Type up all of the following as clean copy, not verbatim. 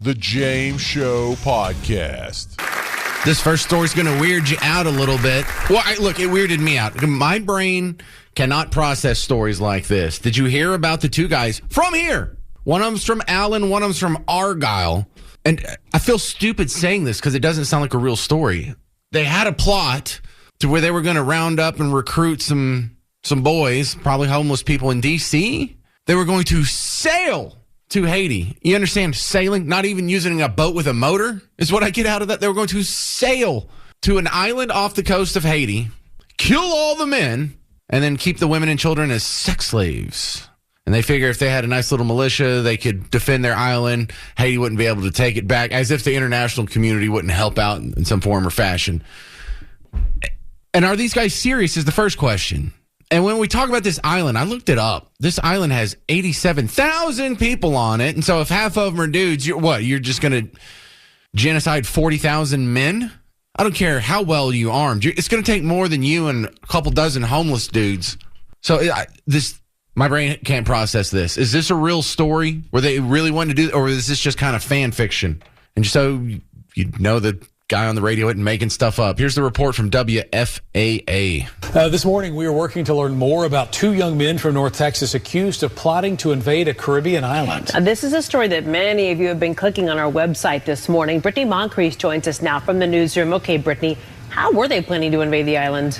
The James Show Podcast. This first story is going to weird you out a little bit. Well, look, it weirded me out. My brain cannot process stories like this. Did you hear about the two guys from here? One of them's from Allen, one of them's from Argyle. And I feel stupid saying this because it doesn't sound like a real story. They had a plot to where they were going to round up and recruit some boys, probably homeless people in D.C. They were going to sail to Haiti. You understand? Sailing, not even using a boat with a motor is what I get out of that. They were going to sail to an island off the coast of Haiti, kill all the men, and then keep the women and children as sex slaves. And they figure if they had a nice little militia, they could defend their island. Haiti wouldn't be able to take it back, as if the international community wouldn't help out in some form or fashion. And are these guys serious is the first question. And when we talk about this island, I looked it up. This island has 87,000 people on it. And so if half of them are dudes, you're just going to genocide 40,000 men? I don't care how well you armed. It's going to take more than you and a couple dozen homeless dudes. So my brain can't process this. Is this a real story where they really wanted to do, or is this just kind of fan fiction? And so you know the guy on the radio isn't making stuff up. Here's the report from WFAA. This morning, we are working to learn more about two young men from North Texas accused of plotting to invade a Caribbean island. This is a story that many of you have been clicking on our website this morning. Brittany Moncrief joins us now from the newsroom. Okay, Brittany, how were they planning to invade the island?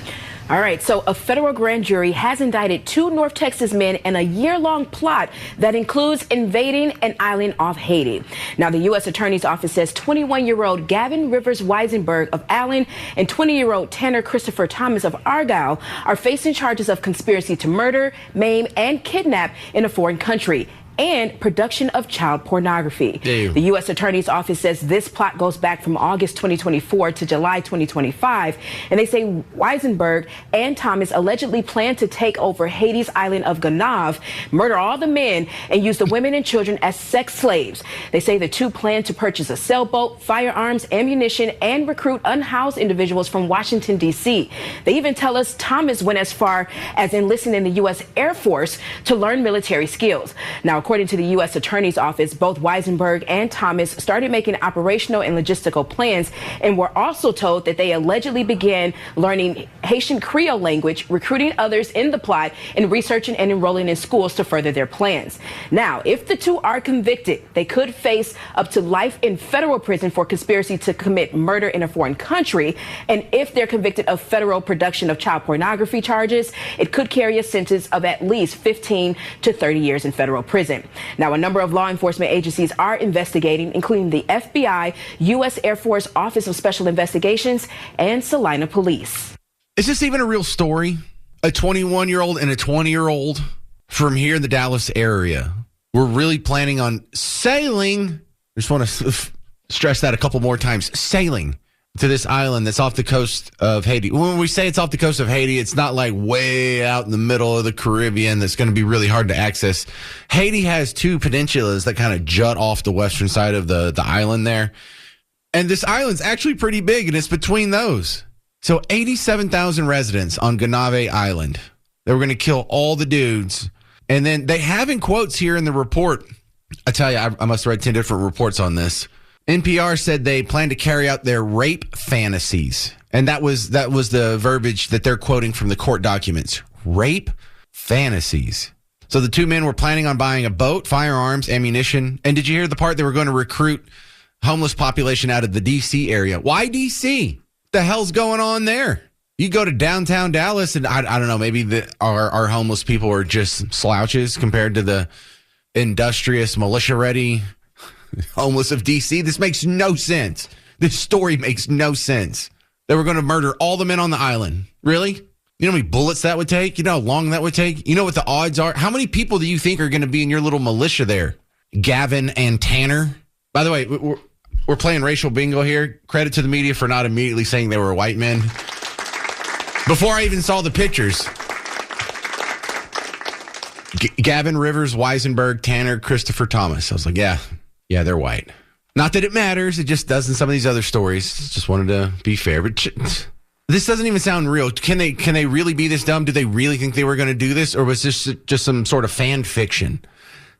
All right, so a federal grand jury has indicted two North Texas men in a year-long plot that includes invading an island off Haiti. Now, the U.S. Attorney's Office says 21-year-old Gavin Rivers Weisenberg of Allen and 20-year-old Tanner Christopher Thomas of Argyle are facing charges of conspiracy to murder, maim, and kidnap in a foreign country and production of child pornography. Damn. The U.S. Attorney's Office says this plot goes back from August 2024 to July 2025, and they say Weisenberg and Thomas allegedly planned to take over Haiti's island of Gonave, murder all the men, and use the women and children as sex slaves. They say the two planned to purchase a sailboat, firearms, ammunition, and recruit unhoused individuals from Washington, D.C. They even tell us Thomas went as far as enlisting in the U.S. Air Force to learn military skills. Now, according to the U.S. Attorney's Office, both Weisenberg and Thomas started making operational and logistical plans and were also told that they allegedly began learning Haitian Creole language, recruiting others in the plot, and researching and enrolling in schools to further their plans. Now, if the two are convicted, they could face up to life in federal prison for conspiracy to commit murder in a foreign country. And if they're convicted of federal production of child pornography charges, it could carry a sentence of at least 15 to 30 years in federal prison. Now, a number of law enforcement agencies are investigating, including the FBI, U.S. Air Force Office of Special Investigations, and Salina Police. Is this even a real story? A 21-year-old and a 20-year-old from here in the Dallas area. We're really planning on sailing. I just want to stress that a couple more times. Sailing to this island that's off the coast of Haiti. When we say it's off the coast of Haiti, it's not like way out in the middle of the Caribbean that's going to be really hard to access. Haiti has two peninsulas that kind of jut off the western side of the island there. And this island's actually pretty big, and it's between those. So 87,000 residents on Gonave Island. They were going to kill all the dudes. And then they have in quotes here in the report. I tell you, I must have read 10 different reports on this. NPR said they plan to carry out their rape fantasies. And that was the verbiage that they're quoting from the court documents. Rape fantasies. So the two men were planning on buying a boat, firearms, ammunition. And did you hear the part they were going to recruit homeless population out of the D.C. area? Why D.C.? The hell's going on there? You go to downtown Dallas and I don't know, maybe our homeless people are just slouches compared to the industrious, militia-ready homeless of D.C. This makes no sense. This story makes no sense. They were going to murder all the men on the island. Really? You know how many bullets that would take? You know how long that would take? You know what the odds are? How many people do you think are going to be in your little militia there? Gavin and Tanner? By the way, we're playing racial bingo here. Credit to the media for not immediately saying they were white men. Before I even saw the pictures. Gavin Rivers, Weisenberg, Tanner, Christopher Thomas. I was like, yeah, they're white. Not that it matters. It just does in some of these other stories. Just wanted to be fair. But this doesn't even sound real. Can they really be this dumb? Do they really think they were going to do this? Or was this just some sort of fan fiction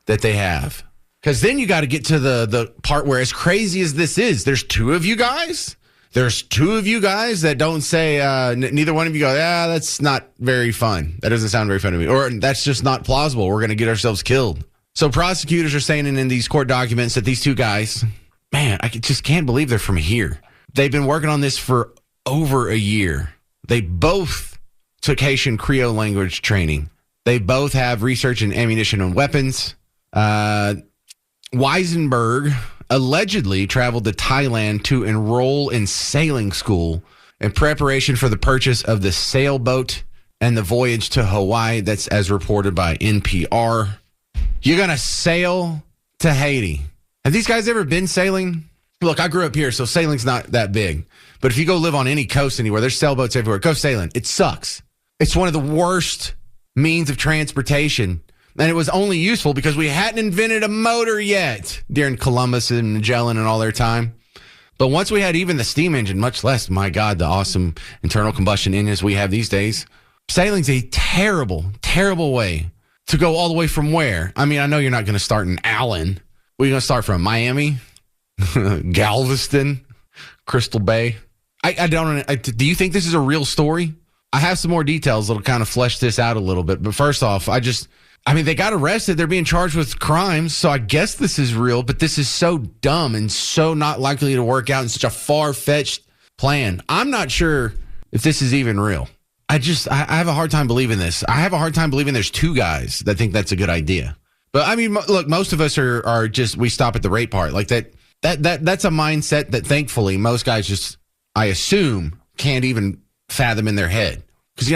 that they have? Because then you got to get to the part where, as crazy as this is, there's two of you guys. There's two of you guys that don't say, neither one of you go, that's not very fun. That doesn't sound very fun to me. Or that's just not plausible. We're going to get ourselves killed. So prosecutors are saying in these court documents that these two guys, man, I just can't believe they're from here. They've been working on this for over a year. They both took Haitian Creole language training. They both have research in ammunition and weapons. Weisenberg allegedly traveled to Thailand to enroll in sailing school in preparation for the purchase of the sailboat and the voyage to Hawaii. That's as reported by NPR. You're going to sail to Haiti. Have these guys ever been sailing? Look, I grew up here, so sailing's not that big. But if you go live on any coast anywhere, there's sailboats everywhere. Go sailing. It sucks. It's one of the worst means of transportation. And it was only useful because we hadn't invented a motor yet during Columbus and Magellan and all their time. But once we had even the steam engine, much less, my God, the awesome internal combustion engines we have these days, sailing's a terrible, terrible way to go all the way from where? I mean, I know you're not going to start in Allen. We're going to start from Miami, Galveston, Crystal Bay. I don't. Do you think this is a real story? I have some more details that'll kind of flesh this out a little bit. But first off, they got arrested. They're being charged with crimes. So I guess this is real, but this is so dumb and so not likely to work out in such a far-fetched plan. I'm not sure if this is even real. I have a hard time believing this. I have a hard time believing there's two guys that think that's a good idea. But I mean, look, most of us are just, we stop at the rape part. Like that's a mindset that thankfully most guys just, I assume, can't even fathom in their head. Because,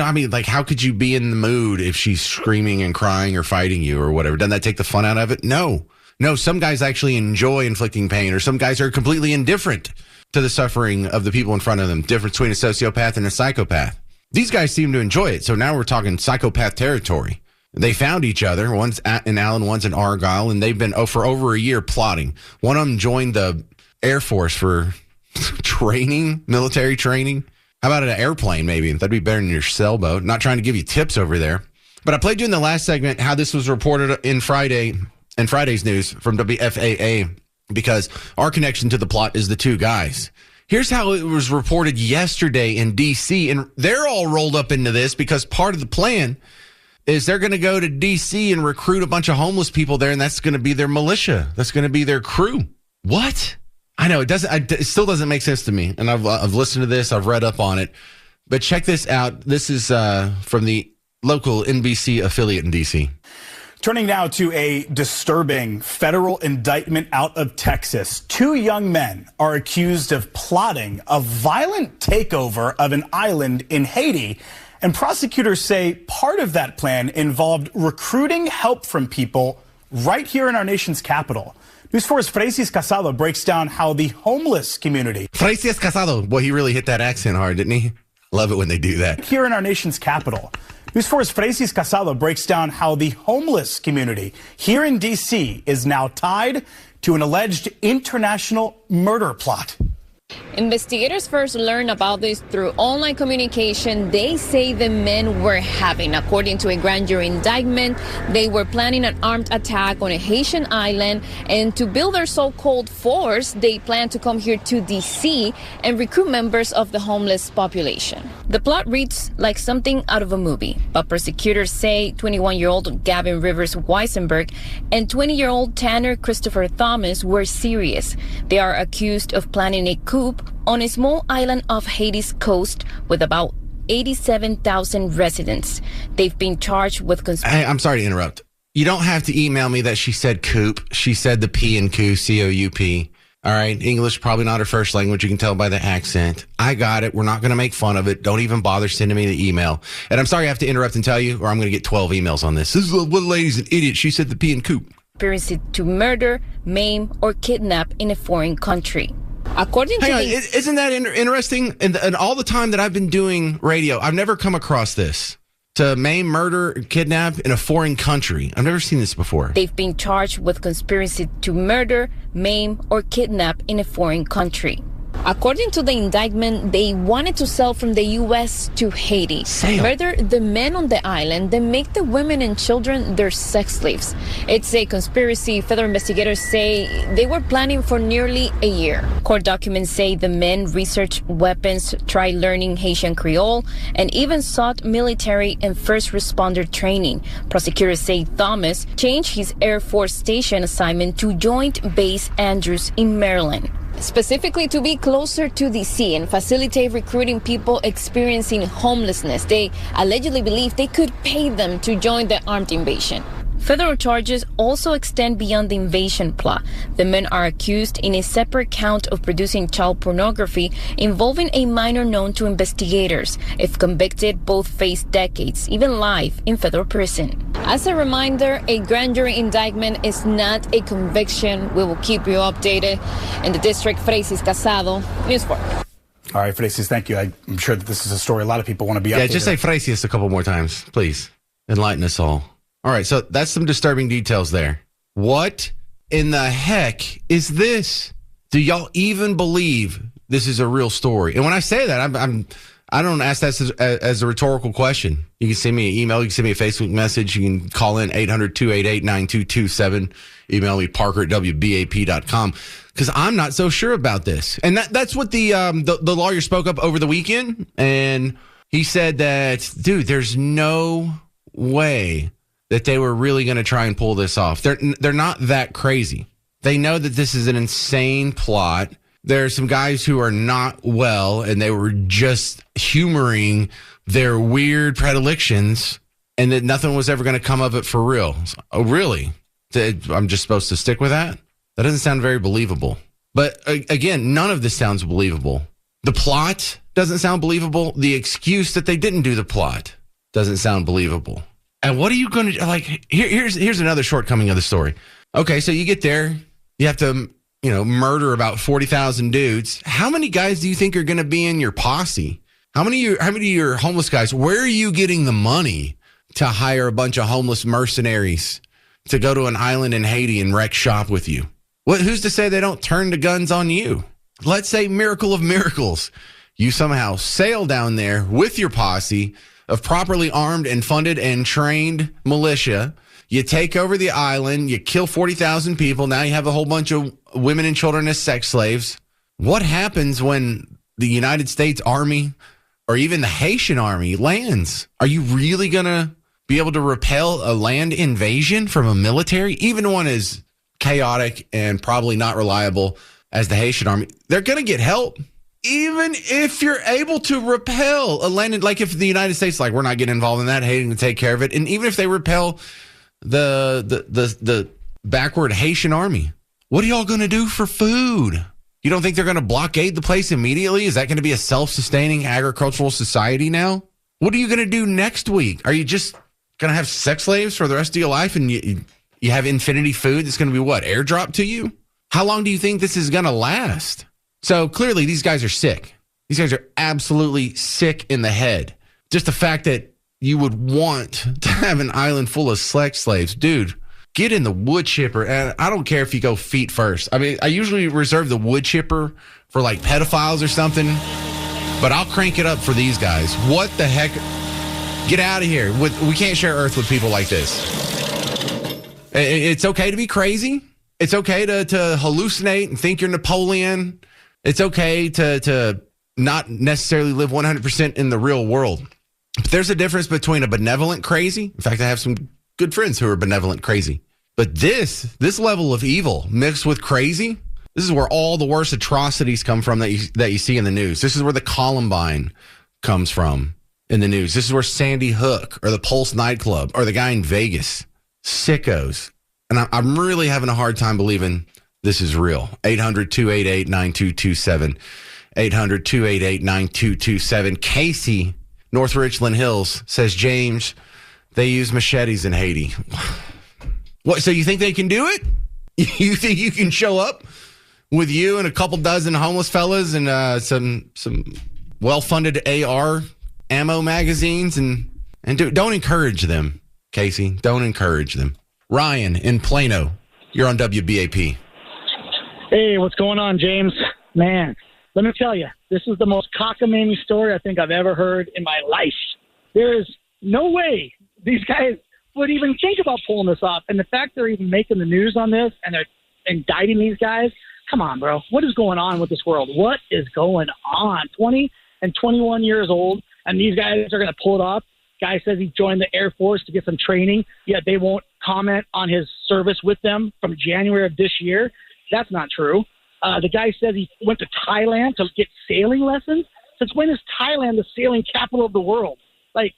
how could you be in the mood if she's screaming and crying or fighting you or whatever? Doesn't that take the fun out of it? No, some guys actually enjoy inflicting pain, or some guys are completely indifferent to the suffering of the people in front of them. Difference between a sociopath and a psychopath. These guys seem to enjoy it. So now we're talking psychopath territory. They found each other. One's in Allen, one's in Argyle, and they've been for over a year plotting. One of them joined the Air Force for training, military training. How about an airplane, maybe? That'd be better than your sailboat. Not trying to give you tips over there. But I played you in the last segment how this was reported in Friday's news from WFAA, because our connection to the plot is the two guys. Here's how it was reported yesterday in D.C., and they're all rolled up into this because part of the plan is they're going to go to D.C. and recruit a bunch of homeless people there, and that's going to be their militia. That's going to be their crew. What? I know it still doesn't make sense to me. And I've listened to this. I've read up on it, but check this out. This is from the local NBC affiliate in DC. Turning now to a disturbing federal indictment out of Texas. Two young men are accused of plotting a violent takeover of an island in Haiti. And prosecutors say part of that plan involved recruiting help from people right here in our nation's capital. News 4's Fraisis Casado breaks down how the homeless community. Fraisis Casado. Boy, he really hit that accent hard, didn't he? Love it when they do that. Here in our nation's capital. News 4's Fraisis Casado breaks down how the homeless community here in D.C. is now tied to an alleged international murder plot. Investigators first learned about this through online communication they say the men were having. According to a grand jury indictment, they were planning an armed attack on a Haitian island, and to build their so-called force, they plan to come here to D.C. and recruit members of the homeless population. The plot reads like something out of a movie, but prosecutors say 21-year-old Gavin Rivers Weisenberg and 20-year-old Tanner Christopher Thomas were serious. They are accused of planning a coup on a small island off Haiti's coast with about 87,000 residents. They've been charged with Hey, I'm sorry to interrupt. You don't have to email me that she said coop. She said the P in coup, C-O-U-P. All right, English, probably not her first language. You can tell by the accent. I got it. We're not going to make fun of it. Don't even bother sending me the email. And I'm sorry I have to interrupt and tell you, or I'm going to get 12 emails on this. This lady's an idiot. She said the P in coup. Conspiracy to murder, maim, or kidnap in a foreign country. According to isn't that interesting? And all the time that I've been doing radio, I've never come across this. To maim, murder, kidnap in a foreign country. I've never seen this before. They've been charged with conspiracy to murder, maim, or kidnap in a foreign country. According to the indictment, they wanted to sell from the U.S. to Haiti. Murder the men on the island, then make the women and children their sex slaves. It's a conspiracy federal investigators say they were planning for nearly a year. Court documents say the men researched weapons, tried learning Haitian Creole, and even sought military and first responder training. Prosecutors say Thomas changed his Air Force Station assignment to Joint Base Andrews in Maryland, specifically to be closer to D.C. and facilitate recruiting people experiencing homelessness. They allegedly believe they could pay them to join the armed invasion. Federal charges also extend beyond the invasion plot. The men are accused in a separate count of producing child pornography involving a minor known to investigators. If convicted, both face decades, even life, in federal prison. As a reminder, a grand jury indictment is not a conviction. We will keep you updated. In the district, Francis Casado, News 4. All right, Francis, thank you. I'm sure that this is a story a lot of people want to be updated. Yeah, just say Francis a couple more times, please. Enlighten us all. All right, so that's some disturbing details there. What in the heck is this? Do y'all even believe this is a real story? And when I say that, I don't ask that as a rhetorical question. You can send me an email. You can send me a Facebook message. You can call in 800-288-9227. Email me, parker@wbap.com, because I'm not so sure about this. And that's what the lawyer spoke up over the weekend. And he said that, dude, there's no way that they were really going to try and pull this off. They're not that crazy. They know that this is an insane plot. There are some guys who are not well, and they were just humoring their weird predilections, and that nothing was ever going to come of it for real. Oh, really? I'm just supposed to stick with that? That doesn't sound very believable. But again, none of this sounds believable. The plot doesn't sound believable. The excuse that they didn't do the plot doesn't sound believable. And what are you going to, like, here's another shortcoming of the story. Okay, so you get there, you have to, murder about 40,000 dudes. How many guys do you think are going to be in your posse? How many of your homeless guys, where are you getting the money to hire a bunch of homeless mercenaries to go to an island in Haiti and wreck shop with you? Who's to say they don't turn the guns on you? Let's say, miracle of miracles, you somehow sail down there with your posse of properly armed and funded and trained militia. You take over the island, you kill 40,000 people. Now you have a whole bunch of women and children as sex slaves. What happens when the United States Army or even the Haitian Army lands? Are you really going to be able to repel a land invasion from a military, even one as chaotic and probably not reliable as the Haitian Army? They're going to get help. Even if you're able to repel a land, like if the United States, like, we're not getting involved in that, hating to take care of it. And even if they repel the backward Haitian Army, what are y'all going to do for food? You don't think they're going to blockade the place immediately? Is that going to be a self-sustaining agricultural society now? What are you going to do next week? Are you just going to have sex slaves for the rest of your life and you have infinity food that's going to be what, airdropped to you? How long do you think this is going to last? So clearly these guys are sick. These guys are absolutely sick in the head. Just the fact that you would want to have an island full of sex slaves. Dude, get in the wood chipper. And I don't care if you go feet first. I mean, I usually reserve the wood chipper for like pedophiles or something, but I'll crank it up for these guys. What the heck? Get out of here. We can't share Earth with people like this. It's okay to be crazy. It's okay to hallucinate and think you're Napoleon. It's okay to not necessarily live 100% in the real world. But there's a difference between a benevolent crazy. In fact, I have some good friends who are benevolent crazy. But this level of evil mixed with crazy, this is where all the worst atrocities come from that you see in the news. This is where the Columbine comes from in the news. This is where Sandy Hook or the Pulse nightclub or the guy in Vegas. Sickos. And I'm really having a hard time believing this is real. 800-288-9227. 800-288-9227. Casey, North Richland Hills, says, James, they use machetes in Haiti. What? So you think they can do it? You think you can show up with you and a couple dozen homeless fellas and some well-funded AR ammo magazines and don't encourage them, Casey. Don't encourage them. Ryan in Plano, you're on WBAP. Hey, what's going on, James? Man, Let me tell you, this is the most cockamamie story I think I've ever heard in my life. There is no way these guys would even think about pulling this off. And the fact they're even making the news on this and they're indicting these guys, come on, bro. What is going on with this world? What is going on? 20 and 21 years old, and these guys are going to pull it off. Guy says he joined the Air Force to get some training, yet they won't comment on his service with them from January of this year. That's not true. The guy says he went to Thailand to get sailing lessons. Since when is Thailand the sailing capital of the world? Like,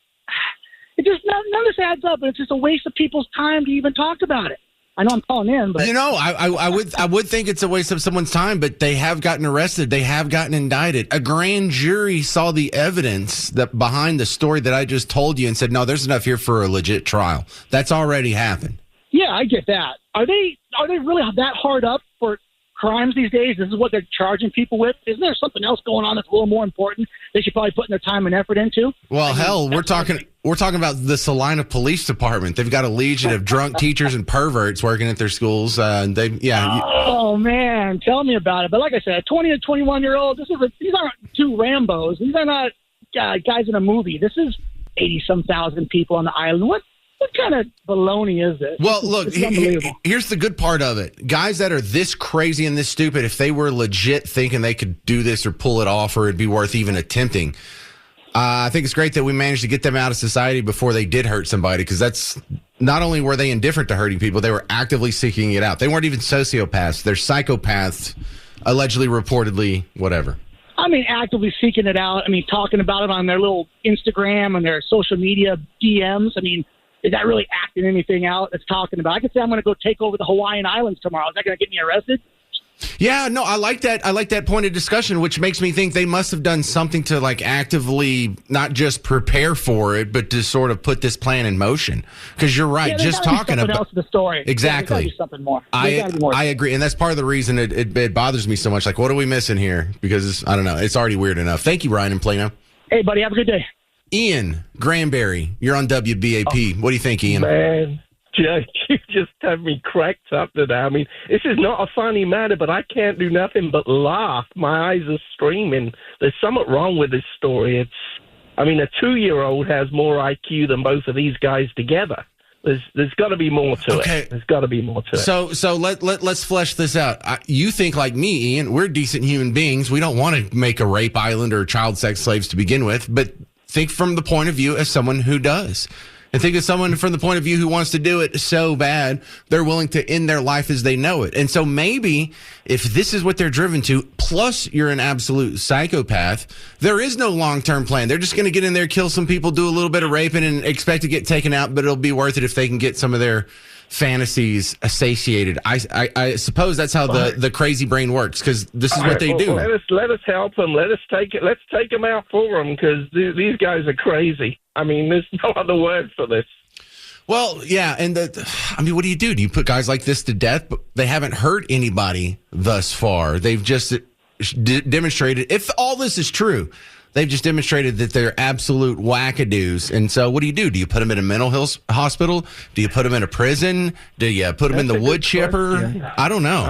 it just none of this adds up, and it's just a waste of people's time to even talk about it. I know I'm calling in, but I would think it's a waste of someone's time, but they have gotten arrested. They have gotten indicted. A grand jury saw the evidence that behind the story that I just told you and said, no, there's enough here for a legit trial. That's already happened. Yeah, I get that. Are they really that hard up for crimes these days? This is what they're charging people with. Isn't there something else going on that's a little more important they should probably put their time and effort into? Well, hell, we're talking about the Salina Police Department. They've got a legion of drunk teachers and perverts working at their schools. Oh man, tell me about it. But like I said, 20 to 21-year-old. These aren't two Rambos. These are not guys in a movie. This is 80-some thousand people on the island. What kind of baloney is this? Well, look, here's the good part of it. Guys that are this crazy and this stupid, if they were legit thinking they could do this or pull it off or it'd be worth even attempting, I think it's great that we managed to get them out of society before they did hurt somebody, because that's not only were they indifferent to hurting people, they were actively seeking it out. They weren't even sociopaths. They're psychopaths, allegedly, reportedly, whatever. I mean, actively seeking it out. I mean, talking about it on their little Instagram and their social media DMs. I mean, is that really acting anything out? It's talking about. I could say I'm going to go take over the Hawaiian Islands tomorrow. Is that going to get me arrested? Yeah, no, I like that. I like that point of discussion, which makes me think they must have done something to like actively not just prepare for it, but to sort of put this plan in motion. Because you're right, just talking about else to the story. Exactly. There's something more. I agree, and that's part of the reason it bothers me so much. Like, what are we missing here? Because I don't know, it's already weird enough. Thank you, Ryan in Plano. Hey, buddy, have a good day. Ian Granberry, you're on WBAP. What do you think, Ian? Man, Judge, you just have me cracked up today. I mean, this is not a funny matter, but I can't do nothing but laugh. My eyes are streaming. There's something wrong with this story. A 2-year-old has more IQ than both of these guys together. There's got to be more to it. There's got to be more to it. So let's flesh this out. You think like me, Ian, we're decent human beings. We don't want to make a rape island or child sex slaves to begin with, but think from the point of view as someone who does. And think of someone from the point of view who wants to do it so bad, they're willing to end their life as they know it. And so maybe if this is what they're driven to, plus you're an absolute psychopath, there is no long-term plan. They're just going to get in there, kill some people, do a little bit of raping, and expect to get taken out, but it'll be worth it if they can get some of their fantasies satiated. I suppose that's how the crazy brain works, because this is what they do. Let us help them. Let's take them out for them, because these guys are crazy. I mean, there's no other word for this. Well, yeah, and what do you do? Do you put guys like this to death? But they haven't hurt anybody thus far. They've just demonstrated, if all this is true, they've just demonstrated that they're absolute wackadoos. And so what do? Do you put them in a mental health hospital? Do you put them in a prison? Do you put them in the wood chipper? Yeah. I don't know.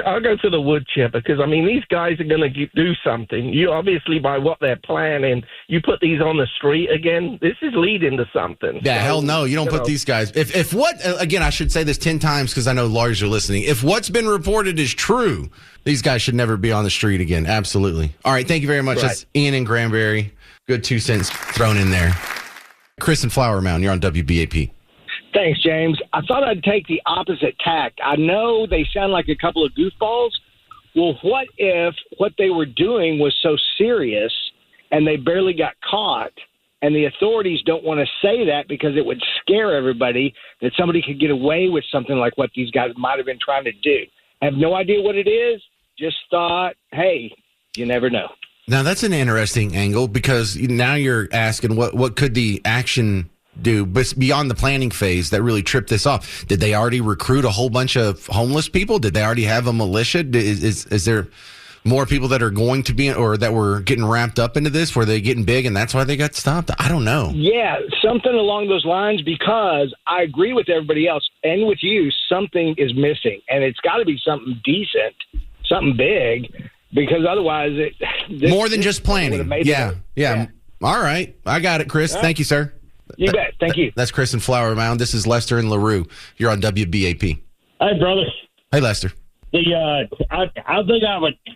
I'll go to the wood chipper, because, these guys are going to do something. You obviously, by what they're planning, you put these on the street again, this is leading to something. Yeah, hell no. You don't put these guys. If what, again, I should say this 10 times because I know lawyers are listening. If what's been reported is true, these guys should never be on the street again. Absolutely. All right. Thank you very much. Right. That's Ian and Granberry. Good 2 cents thrown in there. Chris and Flower Mound, you're on WBAP. Thanks, James. I thought I'd take the opposite tact. I know they sound like a couple of goofballs. Well, what if what they were doing was so serious and they barely got caught, and the authorities don't want to say that because it would scare everybody that somebody could get away with something like what these guys might have been trying to do? I have no idea what it is. Just thought, hey, you never know. Now, that's an interesting angle, because now you're asking what could the action do, but beyond the planning phase that really tripped this off. Did they already recruit a whole bunch of homeless people? Did they already have a militia? Is there more people that are going to be, or that were getting wrapped up into this? Were they getting big and that's why they got stopped? I don't know. Yeah, something along those lines, because I agree with everybody else and with you, something is missing, and it's got to be something decent, something big. because otherwise more than just planning. Yeah. All right. I got it, Chris. Thank you, sir. You bet. Thank you. That's Chris in Flower Mound. This is Lester and LaRue. You're on WBAP. Hey, brother. Hey, Lester. I think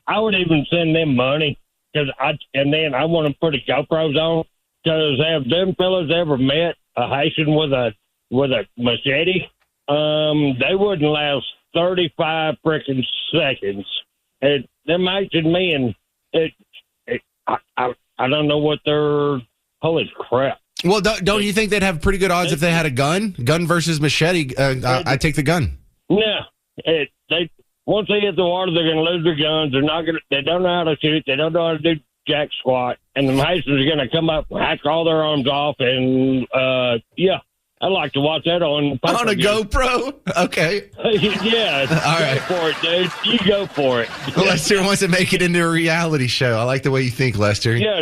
I would even send them money and then I want to put a GoPros on, because have them fellas ever met a Haitian with a machete? They wouldn't last 35 freaking seconds. Them Haitian men, I don't know what they're. Holy crap! Well, don't you think they'd have pretty good odds if they had a gun? Gun versus machete. I take the gun. No, they once they hit the water, they're going to lose their guns. They don't know how to shoot. They don't know how to do jack squat. And the Haitians are going to come up, hack all their arms off, and I'd like to watch that on a GoPro. Okay. Yeah. All right. Go for it, dude. You go for it. Lester wants to make it into a reality show. I like the way you think, Lester. Yeah.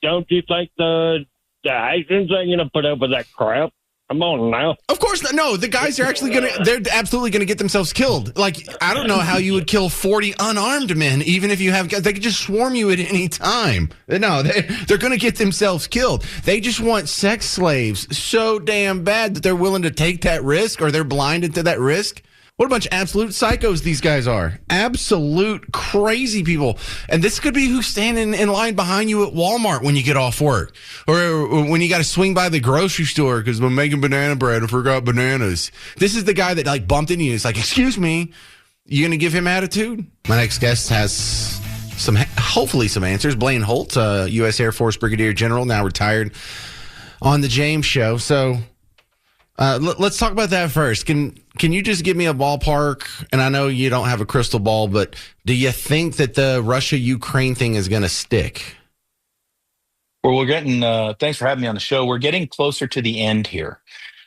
Don't you think the Haitians ain't going to put up with that crap? Come on now. Of course not. No, the guys are they're absolutely going to get themselves killed. Like, I don't know how you would kill 40 unarmed men, even if you have guys. They could just swarm you at any time. No, they're going to get themselves killed. They just want sex slaves so damn bad that they're willing to take that risk, or they're blinded to that risk. What a bunch of absolute psychos these guys are. Absolute crazy people. And this could be who's standing in line behind you at Walmart when you get off work. Or when you got to swing by the grocery store because I'm making banana bread. I forgot bananas. This is the guy that bumped into you. It's like, excuse me, you going to give him attitude? My next guest has hopefully some answers. Blaine Holt, U.S. Air Force Brigadier General, now retired, on the James Show. So let's talk about that first. Can you just give me a ballpark? And I know you don't have a crystal ball, but do you think that the Russia-Ukraine thing is going to stick? Well, we're getting, thanks for having me on the show. We're getting closer to the end here.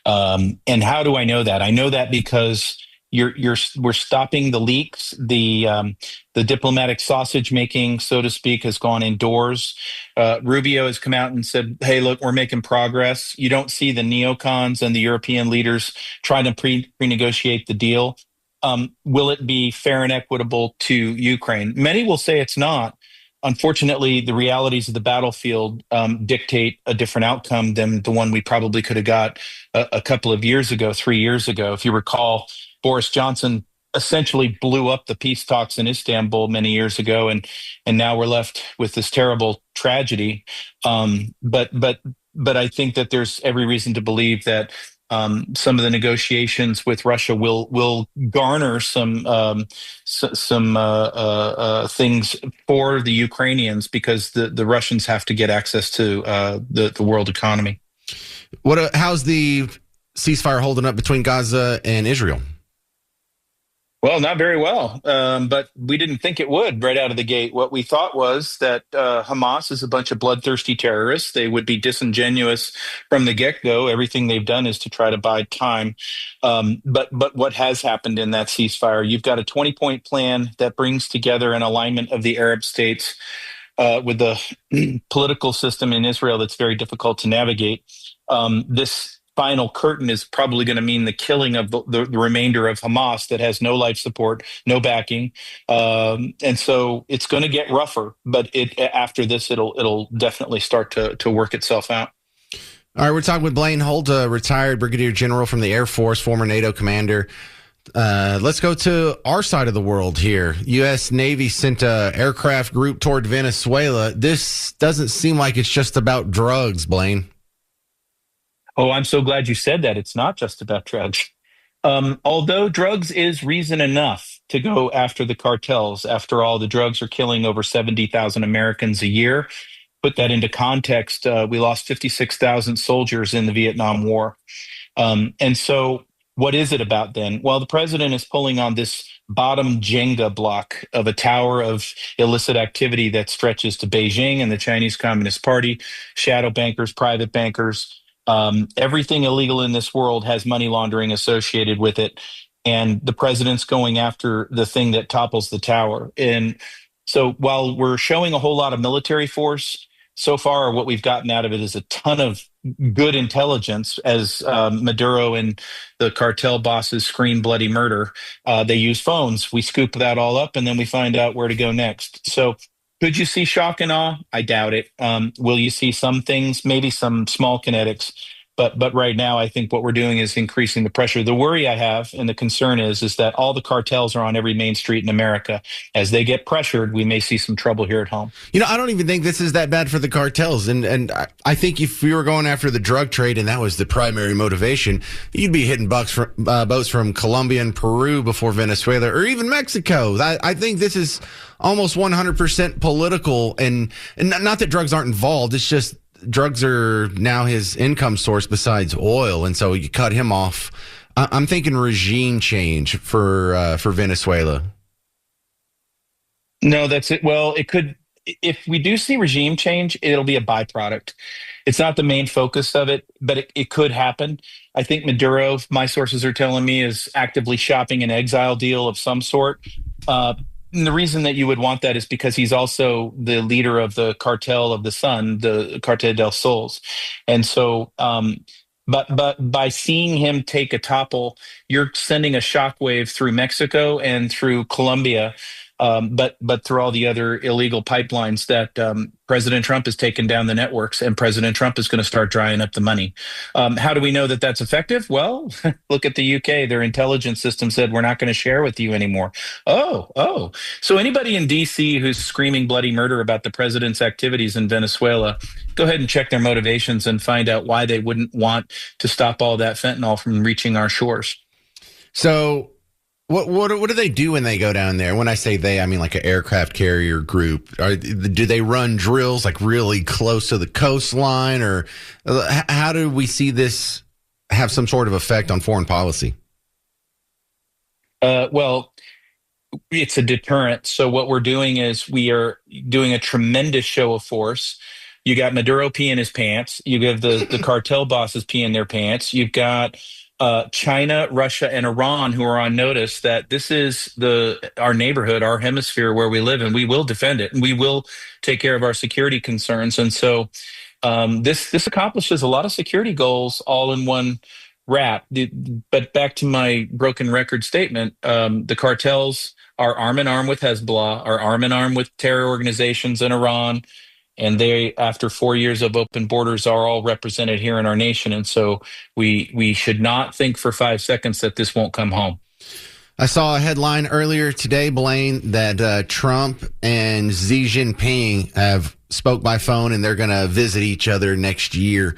And how do I know that? I know that because we're stopping the leaks. The diplomatic sausage making, so to speak, has gone indoors. Rubio has come out and said, hey, look, we're making progress. You don't see the neocons and the European leaders trying to pre-negotiate the deal. Will it be fair and equitable to Ukraine? Many will say it's not. Unfortunately, the realities of the battlefield dictate a different outcome than the one we probably could have got a couple of years ago, 3 years ago. If you recall, Boris Johnson essentially blew up the peace talks in Istanbul many years ago, and now we're left with this terrible tragedy. But I think that there's every reason to believe that some of the negotiations with Russia will garner some things for the Ukrainians, because the Russians have to get access to the world economy. How's the ceasefire holding up between Gaza and Israel? Well, not very well, but we didn't think it would right out of the gate. What we thought was that Hamas is a bunch of bloodthirsty terrorists. They would be disingenuous from the get-go. Everything they've done is to try to buy time. But what has happened in that ceasefire? You've got a 20-point plan that brings together an alignment of the Arab states with the political system in Israel that's very difficult to navigate. This final curtain is probably going to mean the killing of the remainder of Hamas that has no life support, no backing. And so it's going to get rougher, but after this, it'll definitely start to work itself out. All right, we're talking with Blaine Holt, a retired Brigadier General from the Air Force, former NATO commander. Let's go to our side of the world here. U.S. Navy sent an aircraft group toward Venezuela. This doesn't seem like it's just about drugs, Blaine. Oh, I'm so glad you said that. It's not just about drugs. Although drugs is reason enough to go after the cartels. After all, the drugs are killing over 70,000 Americans a year. Put that into context, we lost 56,000 soldiers in the Vietnam War. And so what is it about then? Well, the president is pulling on this bottom Jenga block of a tower of illicit activity that stretches to Beijing and the Chinese Communist Party, shadow bankers, private bankers. Everything illegal in this world has money laundering associated with it. And the president's going after the thing that topples the tower. And so while we're showing a whole lot of military force, so far, what we've gotten out of it is a ton of good intelligence as Maduro and the cartel bosses scream bloody murder. They use phones. We scoop that all up, and then we find out where to go next. So could you see shock and awe? I doubt it. Will you see some things, maybe some small kinetics? But right now, I think what we're doing is increasing the pressure. The worry I have and the concern is that all the cartels are on every main street in America. As they get pressured, we may see some trouble here at home. I don't even think this is that bad for the cartels. And I think if we were going after the drug trade and that was the primary motivation, you'd be hitting boats from Colombia and Peru before Venezuela or even Mexico. I think this is almost 100% political. And not that drugs aren't involved. It's just drugs are now his income source besides oil, and so you cut him off. I'm thinking regime change for Venezuela. No, that's it. Well, it could. If we do see regime change, it'll be a byproduct. It's not the main focus of it, but it could happen. I think Maduro, my sources are telling me, is actively shopping an exile deal of some sort. And the reason that you would want that is because he's also the leader of the cartel of the sun, the Cartel del Soles. And so, but by seeing him take a topple, you're sending a shockwave through Mexico and through Colombia, but through all the other illegal pipelines that President Trump has taken down the networks, and President Trump is going to start drying up the money. How do we know that that's effective? Well, look at the UK. Their intelligence system said, we're not going to share with you anymore. Oh. So anybody in D.C. who's screaming bloody murder about the president's activities in Venezuela, go ahead and check their motivations and find out why they wouldn't want to stop all that fentanyl from reaching our shores. So what do they do when they go down there? When I say they, I mean like an aircraft carrier group. Do they run drills like really close to the coastline, or how do we see this have some sort of effect on foreign policy? Well, it's a deterrent. So what we're doing is we are doing a tremendous show of force. You got Maduro peeing his pants. You have the cartel bosses peeing their pants. You've got China, Russia, and Iran who are on notice that this is our neighborhood, our hemisphere where we live, and we will defend it, and we will take care of our security concerns. And so this accomplishes a lot of security goals all in one wrap. But back to my broken record statement, the cartels are arm in arm with Hezbollah, are arm in arm with terror organizations in Iran. And they, after 4 years of open borders, are all represented here in our nation. And so we should not think for 5 seconds that this won't come home. I saw a headline earlier today, Blaine, that Trump and Xi Jinping have spoke by phone and they're going to visit each other next year.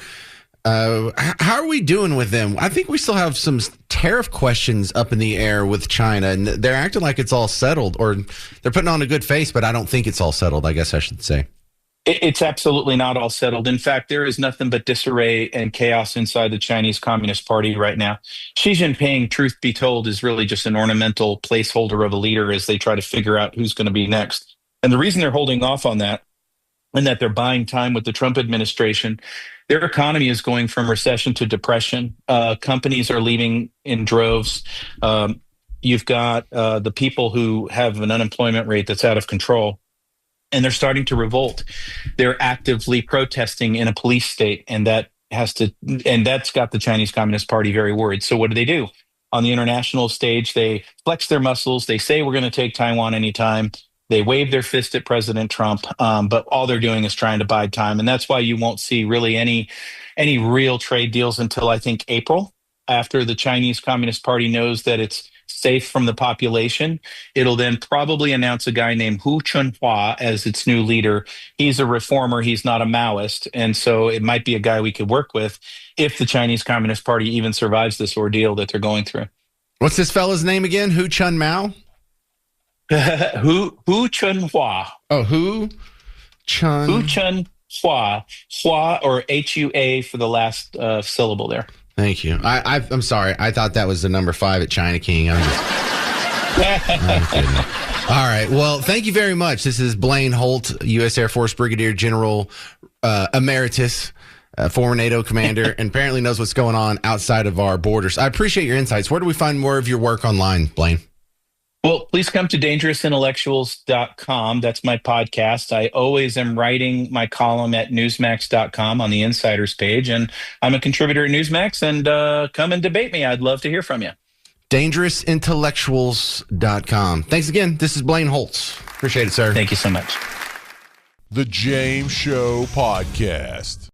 How are we doing with them? I think we still have some tariff questions up in the air with China, and they're acting like it's all settled, or they're putting on a good face, but I don't think it's all settled, I guess I should say. It's absolutely not all settled. In fact, there is nothing but disarray and chaos inside the Chinese Communist Party right now. Xi Jinping, truth be told, is really just an ornamental placeholder of a leader as they try to figure out who's going to be next. And the reason they're holding off on that, and that they're buying time with the Trump administration, their economy is going from recession to depression. Companies are leaving in droves. You've got the people who have an unemployment rate that's out of control. And they're starting to revolt. They're actively protesting in a police state, and that's got the Chinese Communist Party very worried. So what do? On the international stage, they flex their muscles. They say we're going to take Taiwan anytime. They wave their fist at President Trump, but all they're doing is trying to buy time. And that's why you won't see really any real trade deals until, I think, April, after the Chinese Communist Party knows that it's safe from the population. It'll then probably announce a guy named Hu Chunhua as its new leader. He's a reformer. He's not a Maoist. And so it might be a guy we could work with if the Chinese Communist Party even survives this ordeal that they're going through. What's this fella's name again? Hu Chun Mao? Hu Chunhua. Oh, Hu Chunhua. Hua, or H-U-A for the last syllable there. Thank you. I'm sorry. I thought that was the number 5 at China King. I'm kidding. All right. Well, thank you very much. This is Blaine Holt, U.S. Air Force Brigadier General Emeritus, former NATO commander, and apparently knows what's going on outside of our borders. I appreciate your insights. Where do we find more of your work online, Blaine? Well, please come to dangerousintellectuals.com. That's my podcast. I always am writing my column at newsmax.com on the insiders page. And I'm a contributor at Newsmax. And come and debate me. I'd love to hear from you. Dangerousintellectuals.com. Thanks again. This is Blaine Holtz. Appreciate it, sir. Thank you so much. The James Show Podcast.